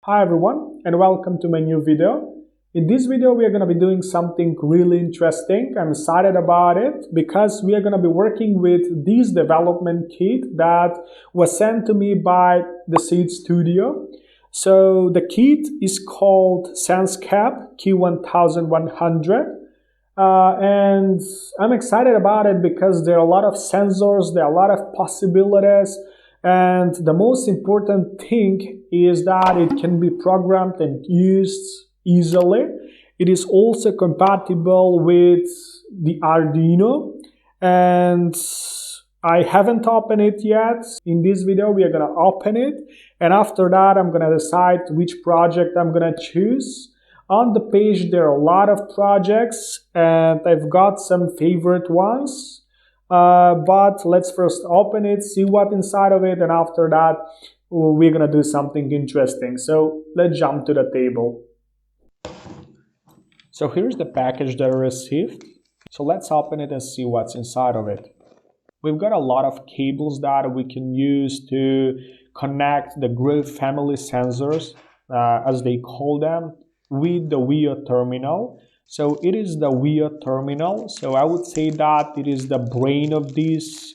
Hi everyone and welcome to my new video. In this video we are going to be doing something really interesting. I'm excited about it because we are going to be working with this development kit that was sent to me by the Seed Studio. So the kit is called SenseCAP K1100. And I'm excited about it because there are a lot of sensors, there are a lot of possibilities. And the most important thing is that it can be programmed and used easily. It is also compatible with the Arduino, and I haven't opened it yet. In this video we are going to open it, and after that I'm going to decide which project I'm going to choose. On the page there are a lot of projects and I've got some favorite ones. But let's first open it, see what's inside of it, and after that we're gonna do something interesting. So let's jump to the table. So here's the package that I received. So let's open it and see what's inside of it. We've got a lot of cables that we can use to connect the Grove family sensors, as they call them, with the VIO terminal. So it is the VIO terminal. So I would say that it is the brain of this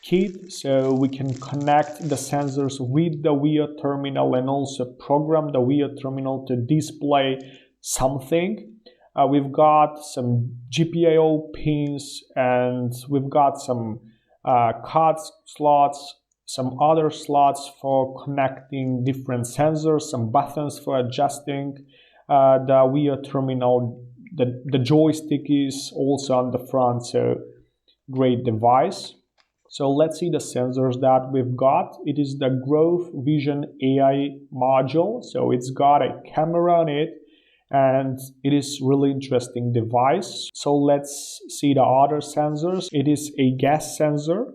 kit. So we can connect the sensors with the VIO terminal and also program the VIO terminal to display something. We've got some GPIO pins and we've got some COD slots, some other slots for connecting different sensors, some buttons for adjusting the VIO terminal. The joystick is also on the front, so great device. So let's see the sensors that we've got. It is the Grove Vision AI module, so it's got a camera on it and it is really interesting device. So let's see the other sensors. It is a gas sensor,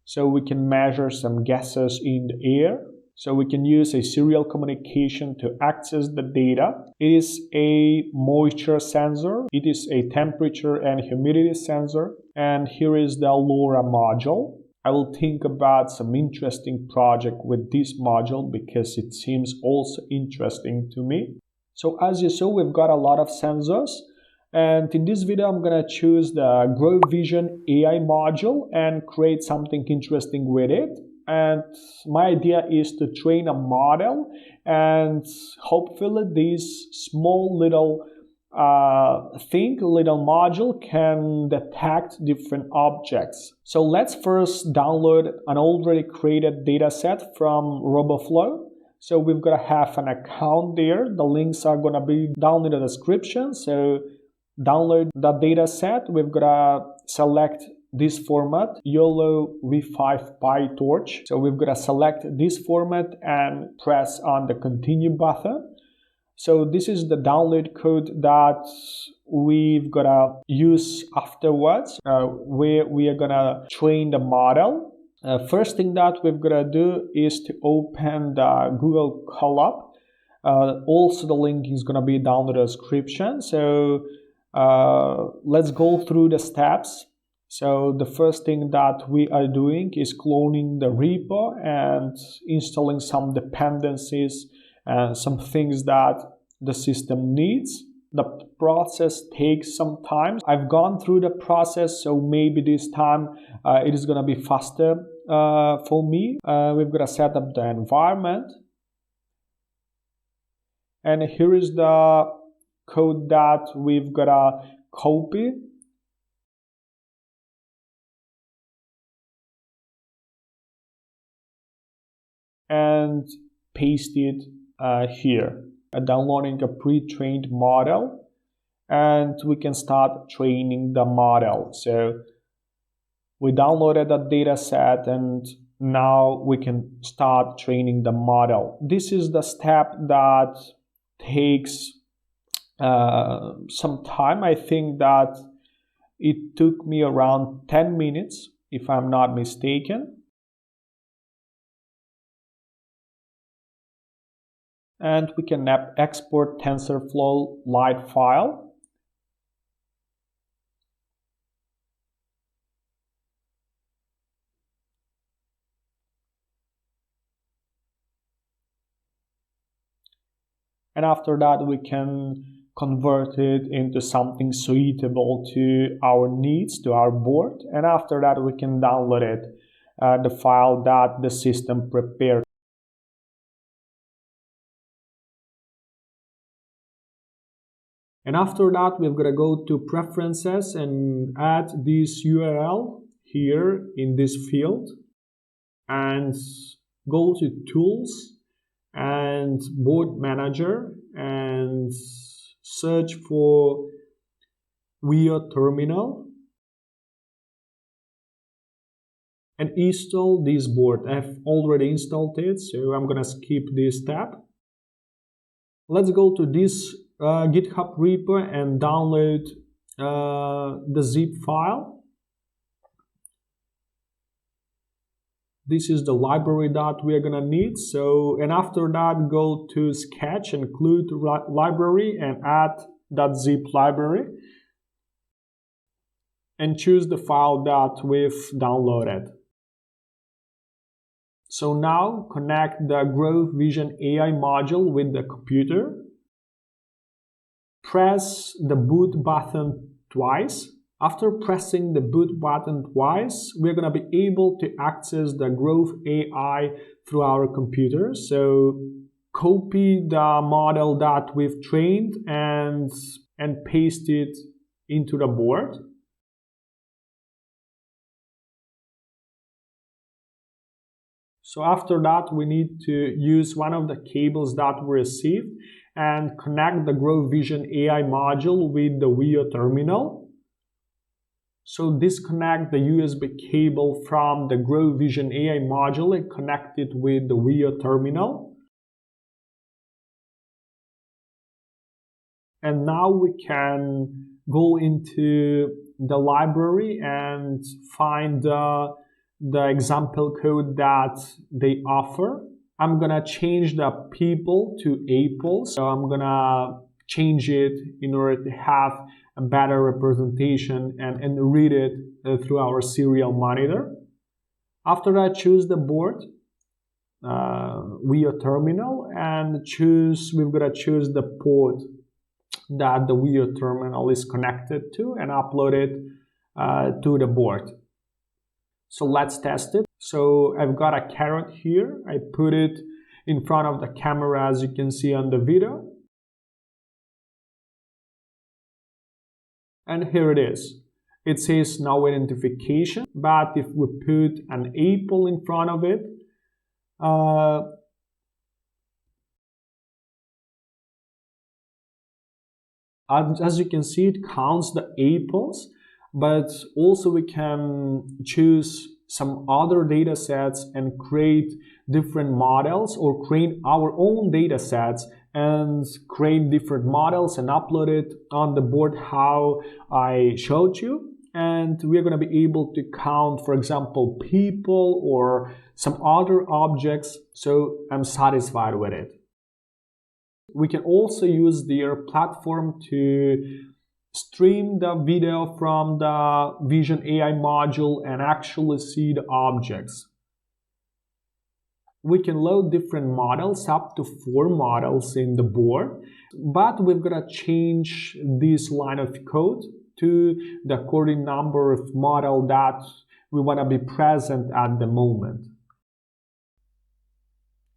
so we can measure some gases in the air. So we can use a serial communication to access the data. It is a moisture sensor. It is a temperature and humidity sensor. And here is the LoRa module. I will think about some interesting project with this module because it seems also interesting to me. So as you saw, we've got a lot of sensors. And in this video, I'm going to choose the Grove Vision AI module and create something interesting with it. And my idea is to train a model, and hopefully this small little little module can detect different objects. So let's first download an already created dataset from RoboFlow. So we've got to have an account there. The links are going to be down in the description. So download the dataset. We've got to select this format, YOLO V5 PyTorch. So we've got to select this format and press on the continue button. So this is the download code that we've got to use afterwards, where we are going to train the model. First thing that we've got to do is to open the Google Colab. Also the link is going to be down in the description. So let's go through the steps. So the first thing that we are doing is cloning the repo and installing some dependencies and some things that the system needs. The process takes some time. I've gone through the process, so maybe this time it is going to be faster for me. We've got to set up the environment. And here is the code that we've got to copy. And paste it here. Downloading a pre-trained model, and we can start training the model. So we downloaded the data set and now we can start training the model. This is the step that takes some time. I think that it took me around 10 minutes if I'm not mistaken. And we can export TensorFlow Lite file. and after that we can convert it into something suitable to our needs, to our board, and after that we can download it, the file that the system prepared. And after that, we're going to go to Preferences and add this URL here in this field. And go to Tools and Board Manager and search for VIA Terminal. And install this board. I've already installed it, so I'm going to skip this step. Let's go to this GitHub repo and download the zip file. This is the library that we are gonna need. So, and after that, go to Sketch, include library, and add that zip library, and choose the file that we've downloaded. So now connect the Growth Vision AI module with the computer. Press the boot button twice. After pressing the boot button twice, we're going to be able to access the Growth AI through our computer. So copy the model that we've trained and paste it into the board. So after that, we need to use one of the cables that we received and connect the Growth Vision AI module with the VIA terminal. So disconnect the USB cable from the Growth Vision AI module and connect it with the VIA terminal. And now we can go into the library and find the example code that they offer. I'm gonna change the people to Apple, so I'm gonna change it in order to have a better representation and read it through our serial monitor. After that, choose the board VIA terminal and we're gonna choose the port that the VIA terminal is connected to and upload it to the board. So let's test it. So I've got a carrot here. I put it in front of the camera, as you can see on the video. And here it is. It says no identification, but if we put an apple in front of it, as you can see, it counts the apples. But also we can choose some other data sets and create different models, or create our own data sets and create different models and upload it on the board how I showed you. And we're going to be able to count, for example, people or some other objects. So I'm satisfied with it. We can also use their platform to stream the video from the Vision AI module and actually see the objects. We can load different models, up to 4 models in the board, but we're gonna change this line of code to the according number of model that we wanna be present at the moment.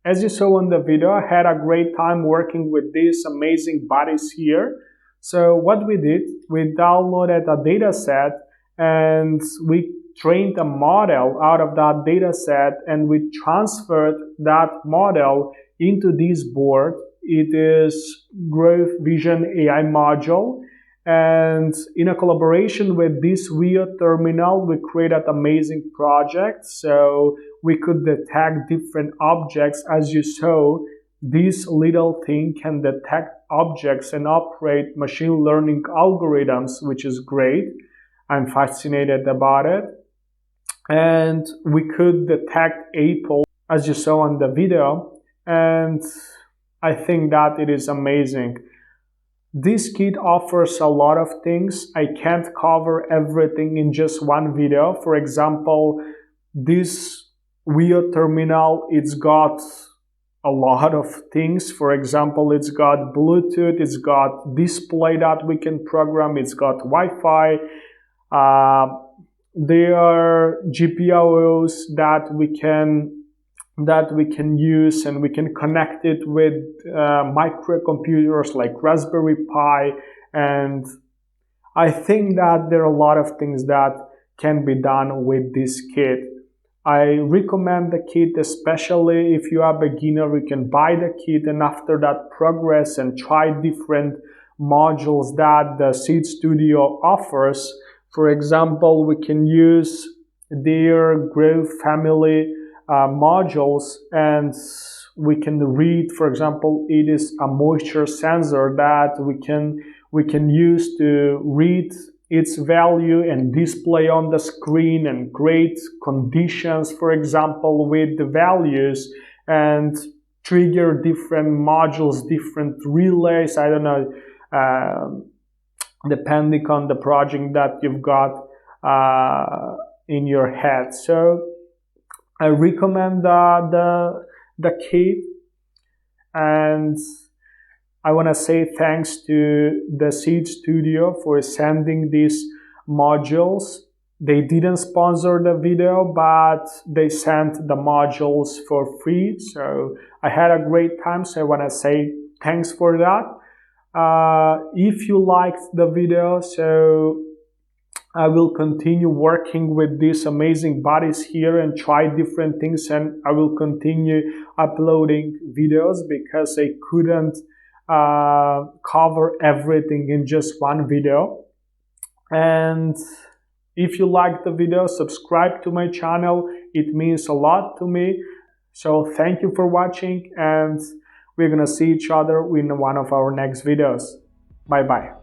As you saw in the video, I had a great time working with these amazing bodies here. So what we did, we downloaded a data set and we trained a model out of that data set, and we transferred that model into this board. It is Growth Vision AI module, and in a collaboration with this VIA terminal, we created an amazing project. So we could detect different objects. As you saw, this little thing can detect objects and operate machine learning algorithms, which is great. I'm fascinated about it. And we could detect Apple, as you saw on the video, and I think that it is amazing. This kit offers a lot of things. I can't cover everything in just one video. For example, this VIA terminal, it's got a lot of things. For example, it's got Bluetooth, it's got display that we can program, it's got Wi-Fi. There are GPIOs that we can use, and we can connect it with microcomputers like Raspberry Pi. And I think that there are a lot of things that can be done with this kit. I recommend the kit, especially if you are a beginner. You can buy the kit and after that progress and try different modules that the Seed Studio offers. For example, we can use their Grow family modules, and we can read, for example, it is a moisture sensor that we can use to read its value and display on the screen and create conditions, for example, with the values, and trigger different modules, different relays, I don't know, depending on the project that you've got in your head. So I recommend the kit, and I want to say thanks to the Seed Studio for sending these modules. They didn't sponsor the video, but they sent the modules for free. So I had a great time, so I want to say thanks for that. If you liked the video, so I will continue working with these amazing buddies here and try different things, and I will continue uploading videos because I couldn't cover everything in just one video. And if you like the video, subscribe to my channel. It means a lot to me. So thank you for watching, and we're gonna see each other in one of our next videos. Bye bye.